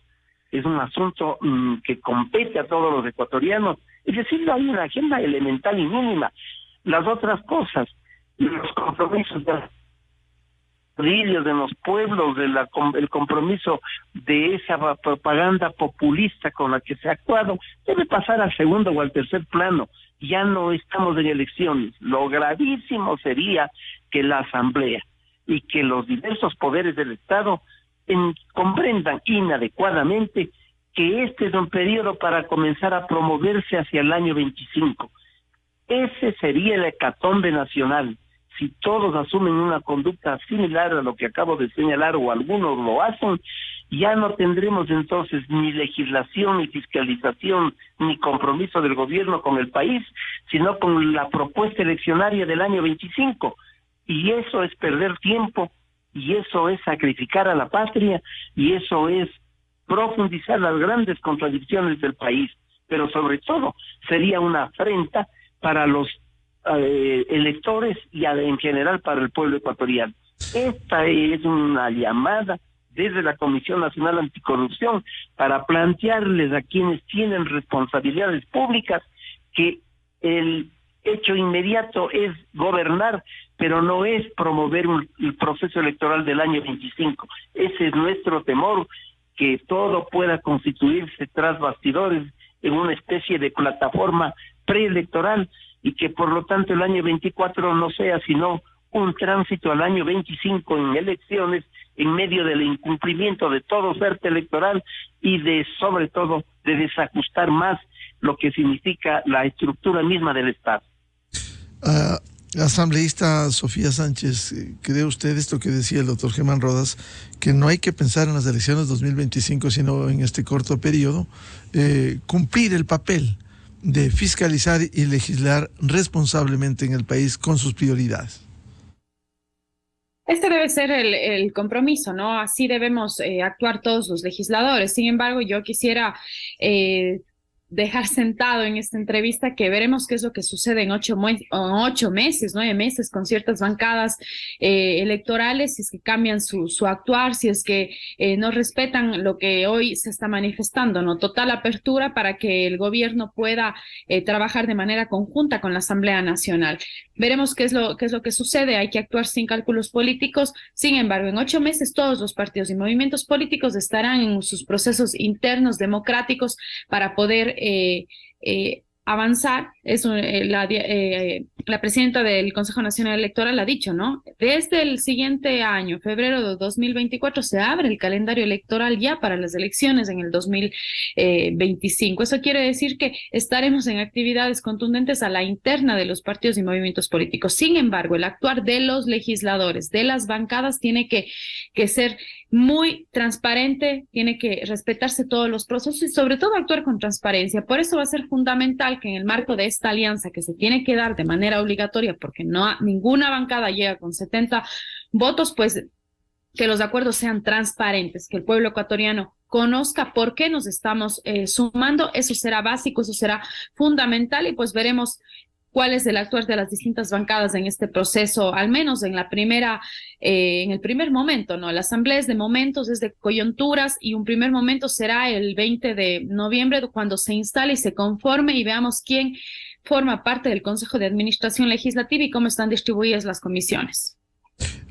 Es un asunto que compete a todos los ecuatorianos. Es decir, hay una agenda elemental y mínima. Las otras cosas, los compromisos de los pueblos, el compromiso de esa propaganda populista con la que se ha actuado, debe pasar al segundo o al tercer plano. Ya no estamos en elecciones. Lo gravísimo sería que la Asamblea y que los diversos poderes del Estado comprendan inadecuadamente que este es un periodo para comenzar a promoverse hacia el año 25. Ese sería el hecatombe nacional. Si todos asumen una conducta similar a lo que acabo de señalar, o algunos lo hacen, ya no tendremos entonces ni legislación, ni fiscalización, ni compromiso del gobierno con el país, sino con la propuesta eleccionaria del año 25. Y eso es perder tiempo, y eso es sacrificar a la patria, y eso es profundizar las grandes contradicciones del país. Pero sobre todo sería una afrenta para los electores y en general para el pueblo ecuatoriano. Esta es una llamada desde la Comisión Nacional Anticorrupción para plantearles a quienes tienen responsabilidades públicas que el hecho inmediato es gobernar, pero no es promover el proceso electoral del año 25. Ese es nuestro temor, que todo pueda constituirse tras bastidores en una especie de plataforma preelectoral, y que por lo tanto el año 24 no sea sino un tránsito al año 25 en elecciones, en medio del incumplimiento de todo oferta electoral y sobre todo de desajustar más lo que significa la estructura misma del Estado. Asambleísta Sofía Sánchez, ¿cree usted esto que decía el doctor Germán Rodas, que no hay que pensar en las elecciones 2025, sino en este corto periodo, cumplir el papel de fiscalizar y legislar responsablemente en el país con sus prioridades? Este debe ser el compromiso, ¿no? Así debemos actuar todos los legisladores. Sin embargo, yo quisiera dejar sentado en esta entrevista que veremos qué es lo que sucede en 8 meses, 9 meses con ciertas bancadas electorales, si es que cambian su actuar, si es que no respetan lo que hoy se está manifestando, ¿no? Total apertura para que el gobierno pueda trabajar de manera conjunta con la Asamblea Nacional. Veremos qué es lo que sucede. Hay que actuar sin cálculos políticos. Sin embargo, en 8 meses todos los partidos y movimientos políticos estarán en sus procesos internos democráticos para poder avanzar. La presidenta del Consejo Nacional Electoral ha dicho, ¿no? Desde el siguiente año, febrero de 2024, se abre el calendario electoral ya para las elecciones en el 2025. Eso quiere decir que estaremos en actividades contundentes a la interna de los partidos y movimientos políticos. Sin embargo, el actuar de los legisladores, de las bancadas, tiene que ser muy transparente, tiene que respetarse todos los procesos y sobre todo actuar con transparencia. Por eso va a ser fundamental que en el marco de esta alianza que se tiene que dar de manera obligatoria, porque ninguna bancada llega con 70 votos, pues que los acuerdos sean transparentes, que el pueblo ecuatoriano conozca por qué nos estamos sumando. Eso será básico, eso será fundamental y pues veremos cuál es el actuar de las distintas bancadas en este proceso, al menos en el primer momento, ¿no? La asamblea es de momentos, es de coyunturas y un primer momento será el 20 de noviembre cuando se instale y se conforme y veamos quién forma parte del Consejo de Administración Legislativa y cómo están distribuidas las comisiones.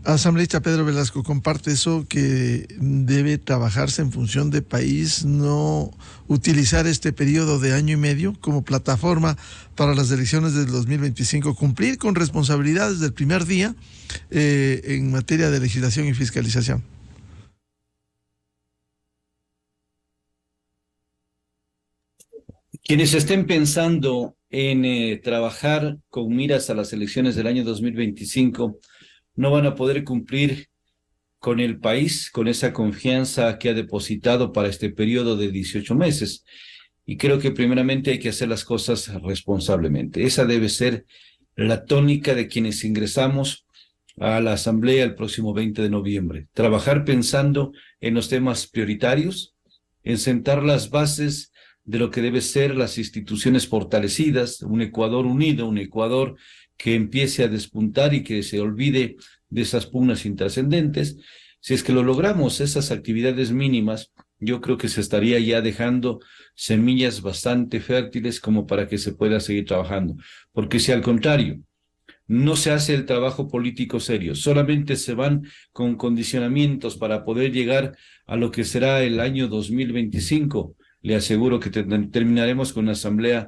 Asambleísta Pedro Velasco, comparte eso, que debe trabajarse en función de país, no utilizar este periodo de año y medio como plataforma para las elecciones del 2025, cumplir con responsabilidades del primer día en materia de legislación y fiscalización. Quienes estén pensando en trabajar con miras a las elecciones del año 2025 no van a poder cumplir con el país, con esa confianza que ha depositado para este periodo de 18 meses. Y creo que primeramente hay que hacer las cosas responsablemente. Esa debe ser la tónica de quienes ingresamos a la Asamblea el próximo 20 de noviembre. Trabajar pensando en los temas prioritarios, en sentar las bases de lo que debe ser las instituciones fortalecidas, un Ecuador unido, un Ecuador que empiece a despuntar y que se olvide de esas pugnas intrascendentes. Si es que lo logramos, esas actividades mínimas, yo creo que se estaría ya dejando semillas bastante fértiles como para que se pueda seguir trabajando. Porque si al contrario, no se hace el trabajo político serio, solamente se van con condicionamientos para poder llegar a lo que será el año 2025, le aseguro que terminaremos con una asamblea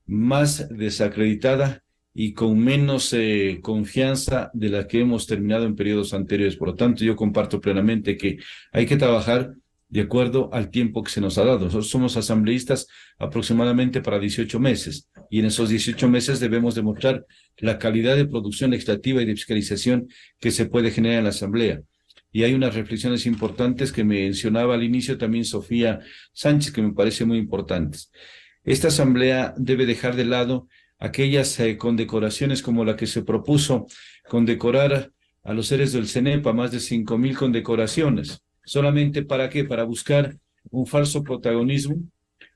más desacreditada y con menos confianza de la que hemos terminado en periodos anteriores. Por lo tanto, yo comparto plenamente que hay que trabajar de acuerdo al tiempo que se nos ha dado. Nosotros somos asambleístas aproximadamente para 18 meses y en esos 18 meses debemos demostrar la calidad de producción legislativa y de fiscalización que se puede generar en la asamblea. Y hay unas reflexiones importantes que mencionaba al inicio también Sofía Sánchez, que me parecen muy importantes. Esta asamblea debe dejar de lado aquellas condecoraciones como la que se propuso, condecorar a los seres del CENEPA, más de 5,000 condecoraciones. ¿Solamente para qué? Para buscar un falso protagonismo,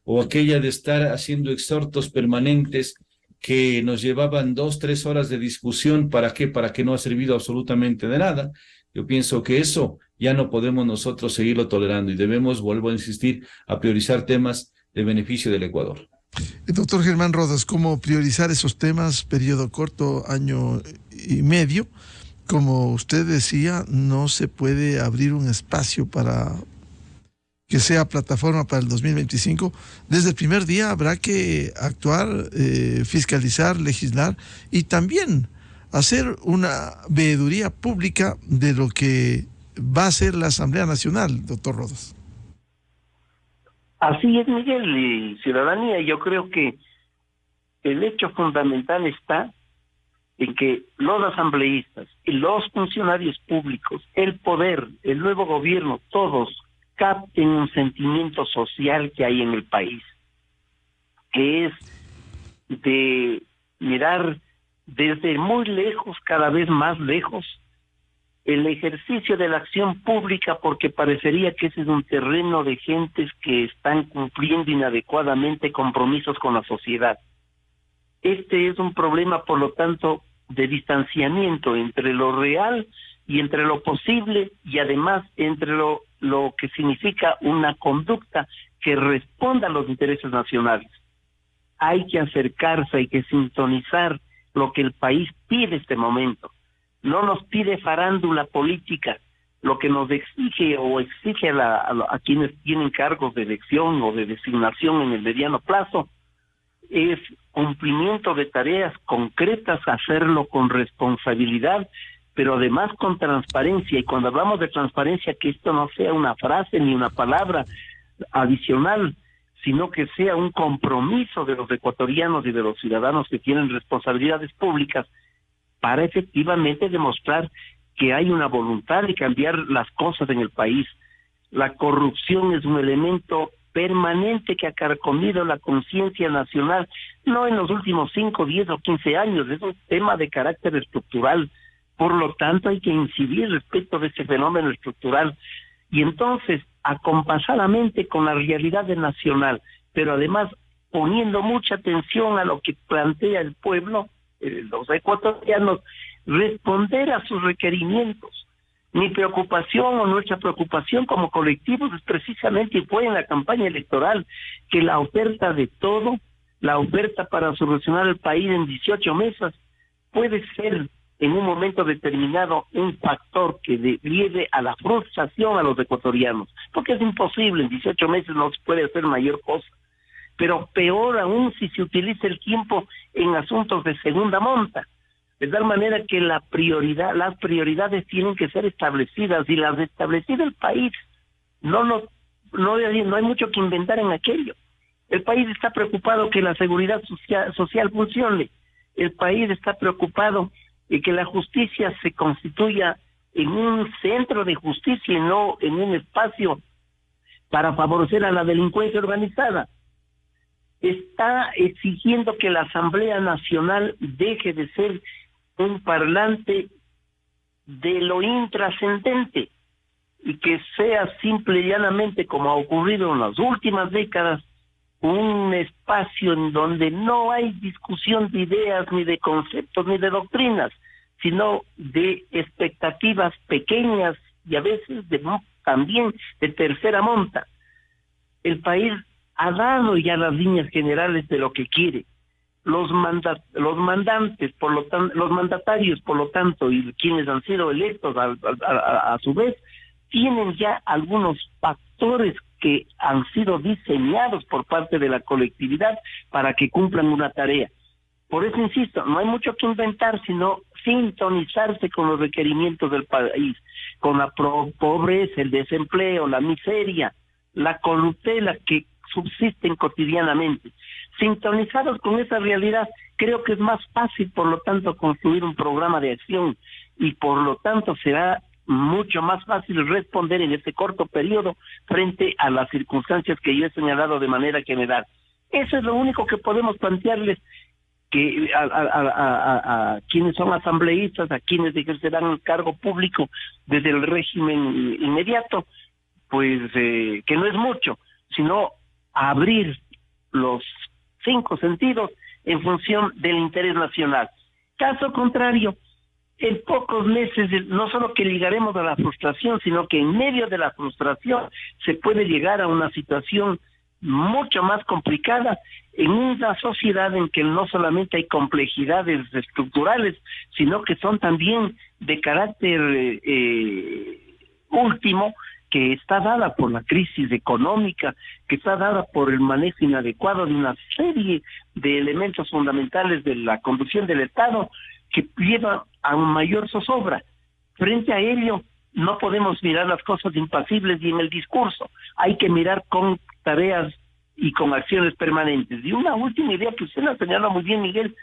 o aquella de estar haciendo exhortos permanentes que nos llevaban 2-3 horas de discusión. ¿Para qué? Para que no ha servido absolutamente de nada. Yo pienso que eso ya no podemos nosotros seguirlo tolerando y debemos, vuelvo a insistir, a priorizar temas de beneficio del Ecuador. Doctor Germán Rodas, ¿cómo priorizar esos temas? Periodo corto, año y medio. Como usted decía, no se puede abrir un espacio para que sea plataforma para el 2025. Desde el primer día habrá que actuar, fiscalizar, legislar y también hacer una veeduría pública de lo que va a ser la Asamblea Nacional, doctor Rodas. Así es, Miguel, y ciudadanía. Yo creo que el hecho fundamental está en que los asambleístas y los funcionarios públicos, el poder, el nuevo gobierno, todos capten un sentimiento social que hay en el país, que es de mirar desde muy lejos, cada vez más lejos, el ejercicio de la acción pública, porque parecería que ese es un terreno de gentes que están cumpliendo inadecuadamente compromisos con la sociedad. Este es un problema, por lo tanto, de distanciamiento entre lo real y entre lo posible, y además entre lo que significa una conducta que responda a los intereses nacionales. Hay que acercarse, hay que sintonizar lo que el país pide en este momento. No nos pide farándula política, lo que nos exige o exige a quienes tienen cargos de elección o de designación en el mediano plazo, es cumplimiento de tareas concretas, hacerlo con responsabilidad, pero además con transparencia. Y cuando hablamos de transparencia, que esto no sea una frase ni una palabra adicional, sino que sea un compromiso de los ecuatorianos y de los ciudadanos que tienen responsabilidades públicas para efectivamente demostrar que hay una voluntad de cambiar las cosas en el país. La corrupción es un elemento permanente que ha carcomido la conciencia nacional, no en los últimos 5, 10 o 15 años, es un tema de carácter estructural. Por lo tanto, hay que incidir respecto de este fenómeno estructural y entonces, acompasadamente con la realidad nacional, pero además poniendo mucha atención a lo que plantea el pueblo, los ecuatorianos, responder a sus requerimientos. Mi preocupación o nuestra preocupación como colectivos es precisamente, y fue en la campaña electoral, que la oferta de todo, la oferta para solucionar el país en 18 meses, puede ser en un momento determinado un factor que lleve a la frustración a los ecuatorianos, porque es imposible, en 18 meses no se puede hacer mayor cosa. Pero peor aún si se utiliza el tiempo en asuntos de segunda monta, de tal manera que las prioridades tienen que ser establecidas, y las establecidas el país. No hay mucho que inventar en aquello. El país está preocupado que la seguridad social funcione. El país está preocupado de que la justicia se constituya en un centro de justicia y no en un espacio para favorecer a la delincuencia organizada. Está exigiendo que la Asamblea Nacional deje de ser un parlante de lo intrascendente y que sea simple y llanamente, como ha ocurrido en las últimas décadas, un espacio en donde no hay discusión de ideas, ni de conceptos, ni de doctrinas, sino de expectativas pequeñas y a veces también de tercera monta. El país ha dado ya las líneas generales de lo que quiere. Los mandatarios, por lo tanto, y quienes han sido electos a su vez, tienen ya algunos factores que han sido diseñados por parte de la colectividad para que cumplan una tarea. Por eso insisto, no hay mucho que inventar, sino sintonizarse con los requerimientos del país, con la pobreza, el desempleo, la miseria, la corruptela que subsisten cotidianamente. Sintonizados con esa realidad, creo que es más fácil, por lo tanto, construir un programa de acción, y por lo tanto será mucho más fácil responder en este corto periodo frente a las circunstancias que yo he señalado de manera general. Eso es lo único que podemos plantearles, que a quienes son asambleístas, a quienes ejercerán el cargo público desde el régimen inmediato, pues que no es mucho, sino abrir los 5 sentidos en función del interés nacional. Caso contrario, en pocos meses no solo que llegaremos a la frustración, sino que en medio de la frustración se puede llegar a una situación mucho más complicada en una sociedad en que no solamente hay complejidades estructurales, sino que son también de carácter último, que está dada por la crisis económica, que está dada por el manejo inadecuado de una serie de elementos fundamentales de la conducción del Estado, que lleva a un mayor zozobra. Frente a ello, no podemos mirar las cosas impasibles y en el discurso. Hay que mirar con tareas y con acciones permanentes. Y una última idea que usted la señala muy bien, Miguel,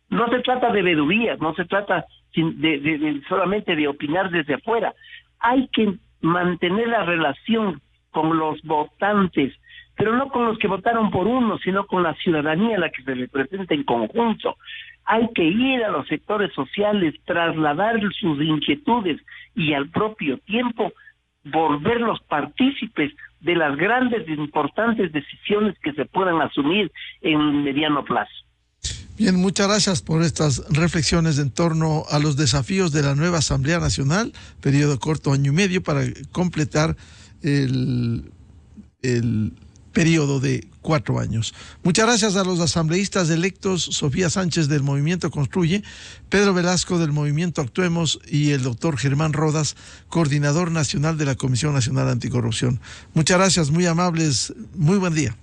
no se trata de vedurías, no se trata solamente de opinar desde afuera. Hay que mantener la relación con los votantes, pero no con los que votaron por uno, sino con la ciudadanía a la que se representa en conjunto. Hay que ir a los sectores sociales, trasladar sus inquietudes y al propio tiempo volverlos partícipes de las grandes e importantes decisiones que se puedan asumir en mediano plazo. Bien, muchas gracias por estas reflexiones en torno a los desafíos de la nueva Asamblea Nacional, periodo corto, año y medio, para completar el periodo de 4 años. Muchas gracias a los asambleístas electos, Sofía Sánchez del Movimiento Construye, Pedro Velasco del Movimiento Actuemos y el doctor Germán Rodas, coordinador nacional de la Comisión Nacional Anticorrupción. Muchas gracias, muy amables, muy buen día.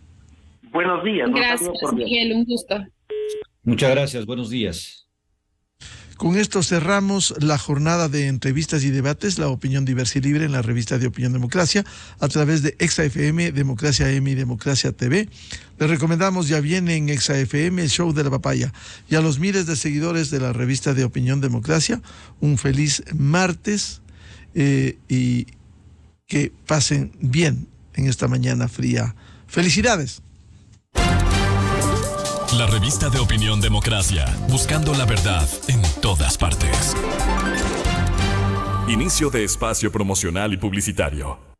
Buenos días. Gracias, Miguel, un gusto. Muchas gracias, buenos días. Con esto cerramos la jornada de entrevistas y debates, la opinión diversa y libre en la revista de Opinión Democracia, a través de ExaFM, Democracia M y Democracia TV. Les recomendamos, ya viene en ExaFM el show de la papaya. Y a los miles de seguidores de la revista de Opinión Democracia, un feliz martes y que pasen bien en esta mañana fría. ¡Felicidades! La revista de Opinión Democracia, buscando la verdad en todas partes. Inicio de espacio promocional y publicitario.